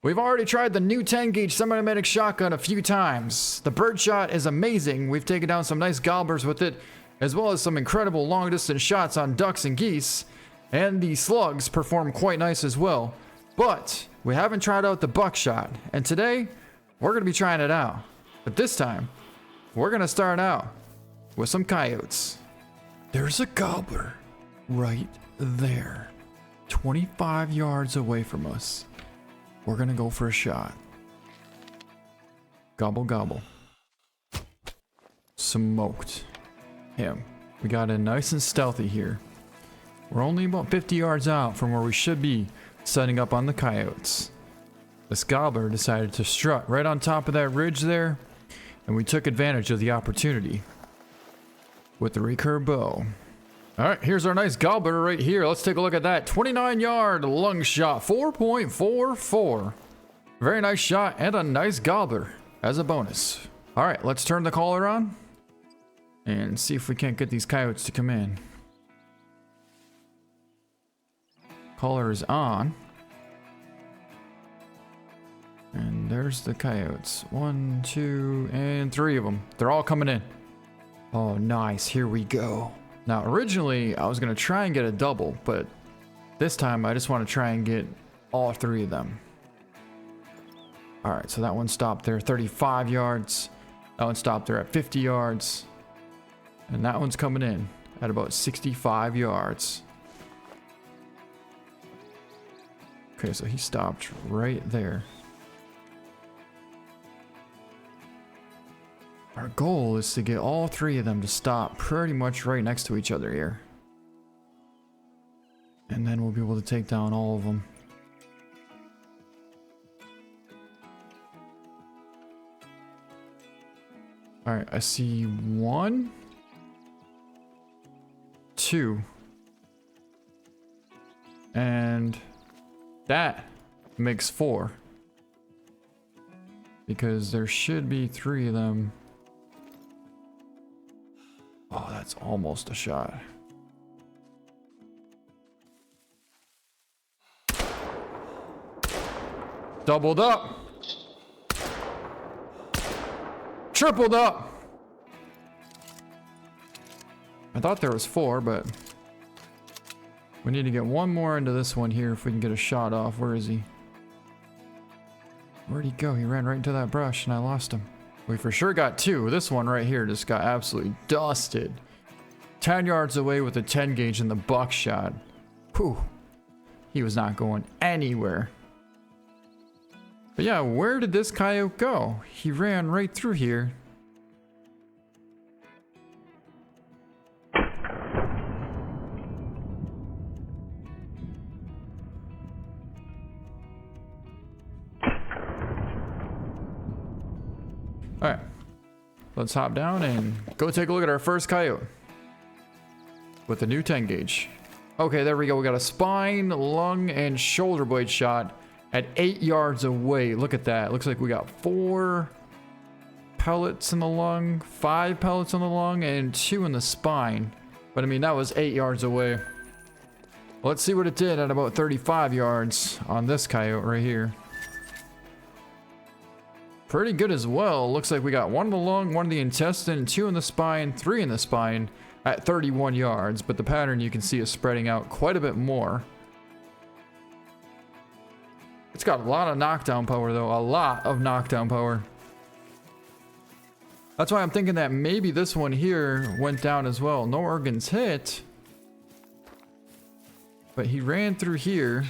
We've already tried the new 10 gauge semi-automatic shotgun a few times. The birdshot is amazing. We've taken down some nice gobblers with it, as well as some incredible long distance shots on ducks and geese. And the slugs perform quite nice as well. But we haven't tried out the buckshot, and today we're going to be trying it out. But this time, we're going to start out with some coyotes. There's a gobbler right there, 25 yards away from us. We're gonna go for a shot. Gobble gobble. Smoked him. We got in nice and stealthy here. We're only about 50 yards out from where we should be setting up on the coyotes. This gobbler decided to strut right on top of that ridge there, and we took advantage of the opportunity with the recurve bow. Alright, here's our nice gobbler right here. Let's take a look at that. 29-yard lung shot, 4.44. Very nice shot and a nice gobbler as a bonus. Alright, let's turn the collar on and see if we can't get these coyotes to come in. Collar is on. And there's the coyotes. 1, 2, and 3 of them. They're all coming in. Oh, nice. Here we go. Now, originally, I was going to try and get a double, but this time I just want to try and get all 3 of them. Alright, so that one stopped there 35 yards. That one stopped there at 50 yards. And that one's coming in at about 65 yards. Okay, so he stopped right there. Our goal is to get all 3 of them to stop pretty much right next to each other here. And then we'll be able to take down all of them. Alright, I see 1, 2. And that makes 4. Because there should be 3 of them. Oh, that's almost a shot. Doubled up. Tripled up. I thought there was 4, but we need to get 1 more into this one here if we can get a shot off. Where is he? Where'd he go? He ran right into that brush and I lost him. We for sure got 2. This one right here just got absolutely dusted. 10 yards away with a 10 gauge in the buckshot. Whew. He was not going anywhere. But yeah, where did this coyote go? He ran right through here. Alright, let's hop down and go take a look at our first coyote with the new 10 gauge. Okay, there we go. We got a spine, lung, and shoulder blade shot at 8 yards away. Look at that. Looks like we got 4 pellets in the lung, 5 pellets in the lung, and 2 in the spine. But I mean, that was 8 yards away. Let's see what it did at about 35 yards on this coyote right here. Pretty good as well. Looks like we got 1 in the lung, 1 in the intestine, 2 in the spine, 3 in the spine at 31 yards. But the pattern you can see is spreading out quite a bit more. It's got a lot of knockdown power though, a lot of knockdown power. That's why I'm thinking that maybe this one here went down as well. No organs hit. But he ran through here.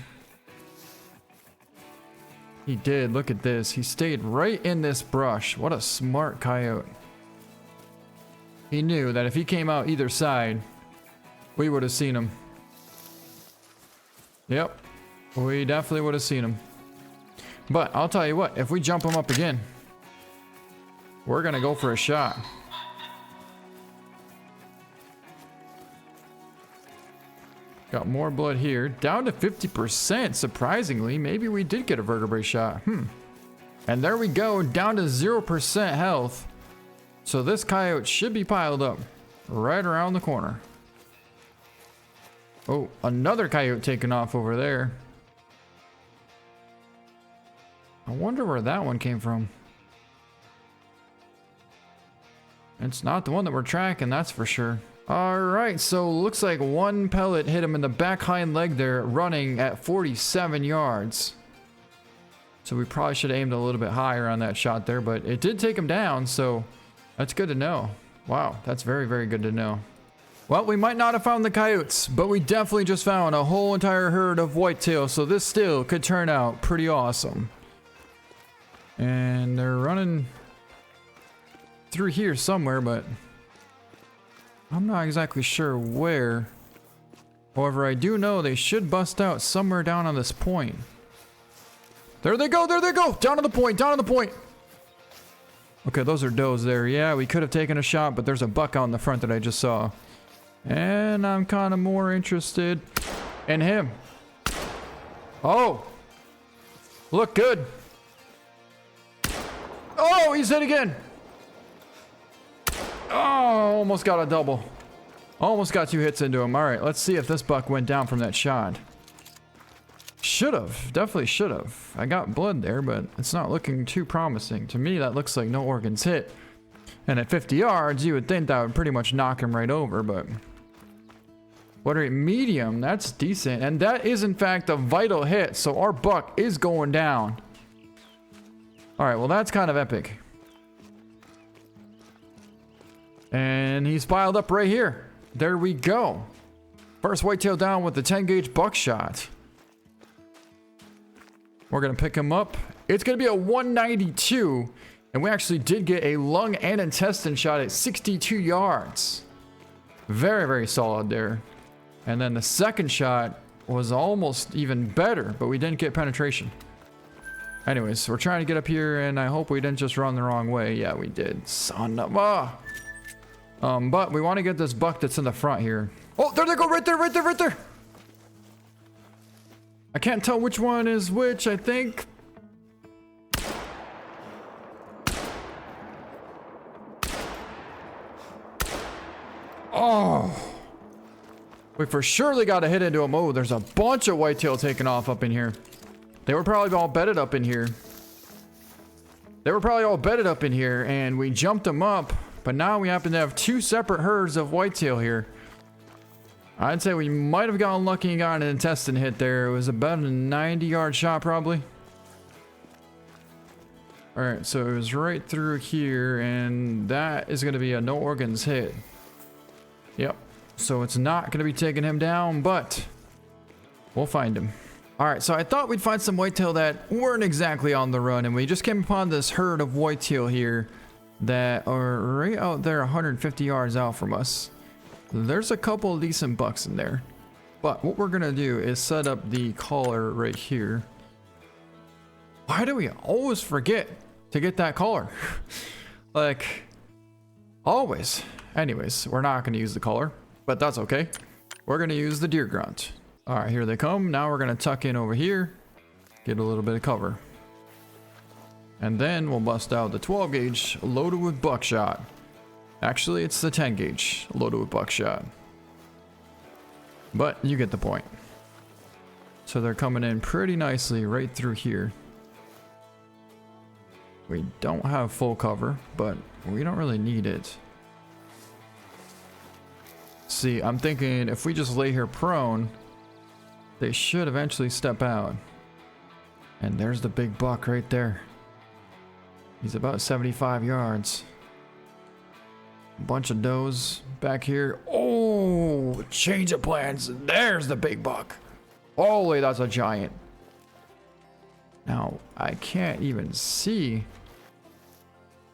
He did. Look at this. He stayed right in this brush. What a smart coyote. He knew that if he came out either side, we would have seen him. Yep. We definitely would have seen him. But I'll tell you what, if we jump him up again, we're going to go for a shot. Got more blood here. Down to 50%, surprisingly. Maybe we did get a vertebrae shot. And there we go, down to 0% health. So this coyote should be piled up right around the corner. Oh, another coyote taking off over there. I wonder where that one came from. It's not the one that we're tracking, that's for sure. Alright, so looks like one pellet hit him in the back hind leg there, running at 47 yards. So we probably should have aimed a little bit higher on that shot there, but it did take him down, so that's good to know. Wow, that's very, very good to know. Well, we might not have found the coyotes, but we definitely just found a whole entire herd of whitetail, so this still could turn out pretty awesome. And they're running through here somewhere, but I'm not exactly sure where. However, I do know they should bust out somewhere down on this point. There they go, there they go! Down on the point, down on the point! Okay, those are does there. Yeah, we could have taken a shot, but there's a buck out in the front that I just saw. And I'm kind of more interested in him. Oh! Look good! Oh, he's hit again! Oh, almost got a double. Almost got 2 hits into him. Alright, let's see if this buck went down from that shot. Should've. Definitely should've. I got blood there, but it's not looking too promising. To me, that looks like no organs hit. And at 50 yards, you would think that would pretty much knock him right over, but... What are medium? That's decent. And that is, in fact, a vital hit, so our buck is going down. Alright, well, that's kind of epic. And he's piled up right here. There we go. First whitetail down with the 10 gauge buckshot. We're going to pick him up. It's going to be a 192. And we actually did get a lung and intestine shot at 62 yards. Very, very solid there. And then the second shot was almost even better, but we didn't get penetration. Anyways, we're trying to get up here, and I hope we didn't just run the wrong way. Yeah, we did. Son of a... but we want to get this buck that's in the front here. Oh, there they go, right there, right there, right there. I can't tell which one is which, I think. Oh. We for surely got to hit into him. Oh, there's a bunch of whitetail taking off up in here. They were probably all bedded up in here. And we jumped them up. But now we happen to have 2 separate herds of whitetail here. I'd say we might have gotten lucky and got an intestine hit there. It was about a 90-yard shot probably. Alright, so it was right through here, and that is going to be a no organs hit. Yep. So it's not going to be taking him down, but we'll find him. Alright, so I thought we'd find some whitetail that weren't exactly on the run, and we just came upon this herd of whitetail here that are right out there 150 yards out from us. There's a couple of decent bucks in there. But what we're going to do is set up the collar right here. Why do we always forget to get that collar? Like, always. Anyways, we're not going to use the collar, but that's okay. We're going to use the deer grunt. All right, here they come. Now we're going to tuck in over here, get a little bit of cover. And then we'll bust out the 12 gauge loaded with buckshot. Actually, it's the 10 gauge loaded with buckshot. But you get the point. So they're coming in pretty nicely right through here. We don't have full cover, but we don't really need it. See, I'm thinking if we just lay here prone, they should eventually step out. And there's the big buck right there. He's about 75 yards. Bunch of does back here. Oh, change of plans. There's the big buck. Holy, that's a giant. Now, I can't even see.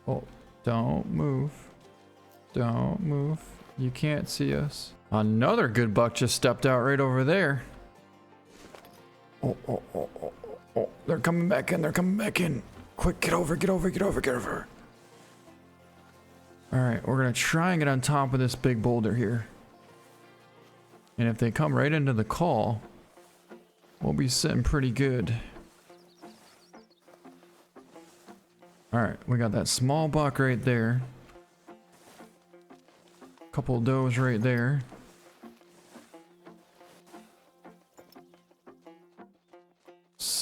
Oh, don't move. Don't move. You can't see us. Another good buck just stepped out right over there. Oh, oh, oh, oh, oh, oh. They're coming back in. They're coming back in. Quick, get over, get over, get over, get over. Alright, we're going to try and get on top of this big boulder here. And if they come right into the call, we'll be sitting pretty good. Alright, we got that small buck right there. Couple does right there.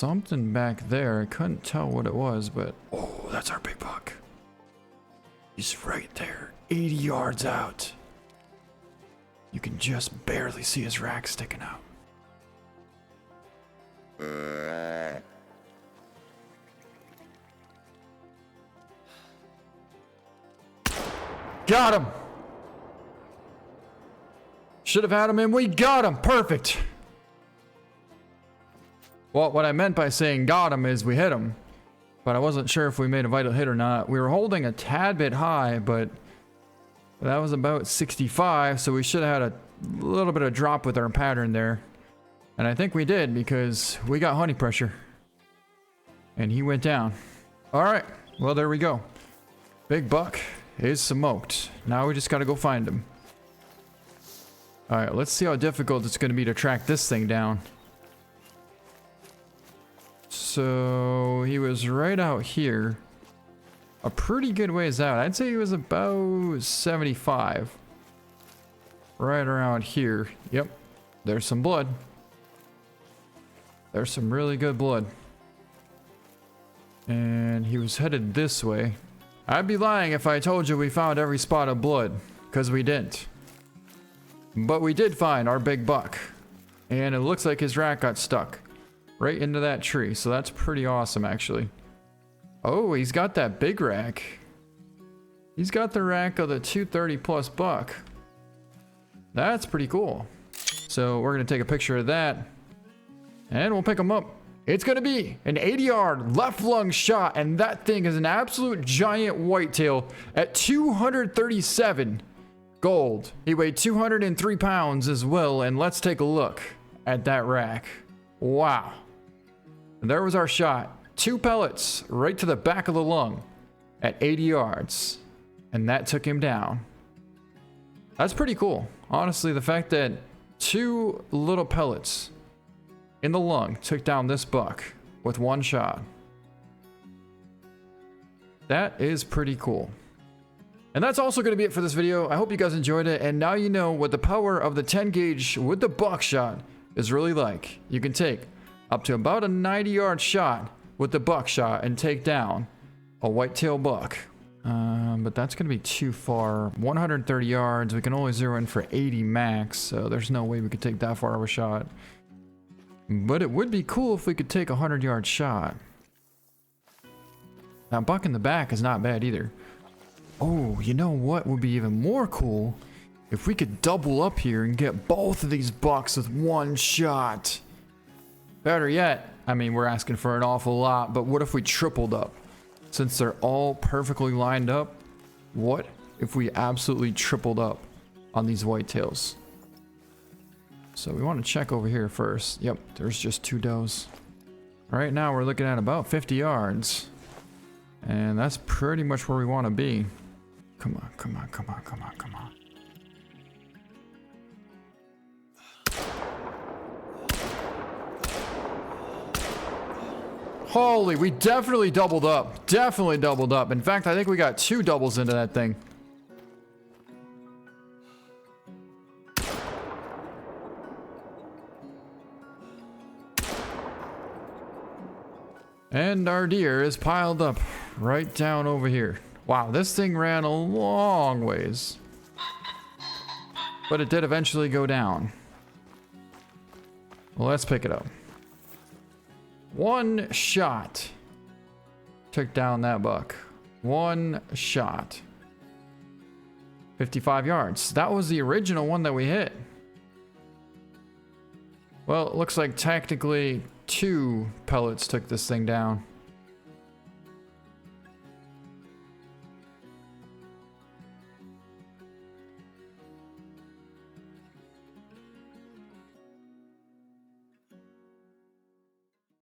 something back there. I couldn't tell what it was, but oh, that's our big buck. He's right there, 80 yards out. You can just barely see his rack sticking out. Got him! Should have had him, and we got him! Perfect! Well, what I meant by saying got him is we hit him. But I wasn't sure if we made a vital hit or not. We were holding a tad bit high, but that was about 65, so we should have had a little bit of drop with our pattern there. And I think we did, because we got honey pressure. And he went down. Alright, well there we go. Big buck is smoked. Now we just gotta go find him. Alright, let's see how difficult it's gonna be to track this thing down. So he was right out here. A pretty good ways out. I'd say he was about 75. Right around here. Yep. There's some blood. There's some really good blood. And he was headed this way. I'd be lying if I told you we found every spot of blood, because we didn't. But we did find our big buck. And it looks like his rack got stuck right into that tree, so that's pretty awesome actually. Oh, he's got that big rack. He's got the rack of the 230 plus buck. That's pretty cool. So we're gonna take a picture of that and we'll pick him up. It's gonna be an 80-yard left lung shot, and that thing is an absolute giant whitetail at 237 gold. He weighed 203 pounds as well, and let's take a look at that rack. Wow. And there was our shot. 2 pellets right to the back of the lung at 80 yards. And that took him down. That's pretty cool. Honestly, the fact that 2 little pellets in the lung took down this buck with 1 shot. That is pretty cool. And that's also going to be it for this video. I hope you guys enjoyed it. And now you know what the power of the 10 gauge with the buckshot is really like. You can take up to about a 90-yard shot with the buckshot and take down a whitetail buck. But that's going to be too far. 130 yards. We can only zero in for 80 max, so there's no way we could take that far of a shot. But it would be cool if we could take a 100-yard shot. Now, buck in the back is not bad either. Oh, you know what would be even more cool? If we could double up here and get both of these bucks with 1 shot. Better yet, I mean, we're asking for an awful lot, but what if we tripled up? Since they're all perfectly lined up, what if we absolutely tripled up on these whitetails? So we want to check over here first. Yep, there's just 2 does. Right now we're looking at about 50 yards. And that's pretty much where we want to be. Come on, come on, come on, come on, come on. Holy, we definitely doubled up. Definitely doubled up. In fact, I think we got 2 doubles into that thing. And our deer is piled up right down over here. Wow, this thing ran a long ways. But it did eventually go down. Well, let's pick it up. 1 shot took down that buck. 1 shot. 55 yards. That was the original one that we hit. Well, it looks like technically 2 pellets took this thing down.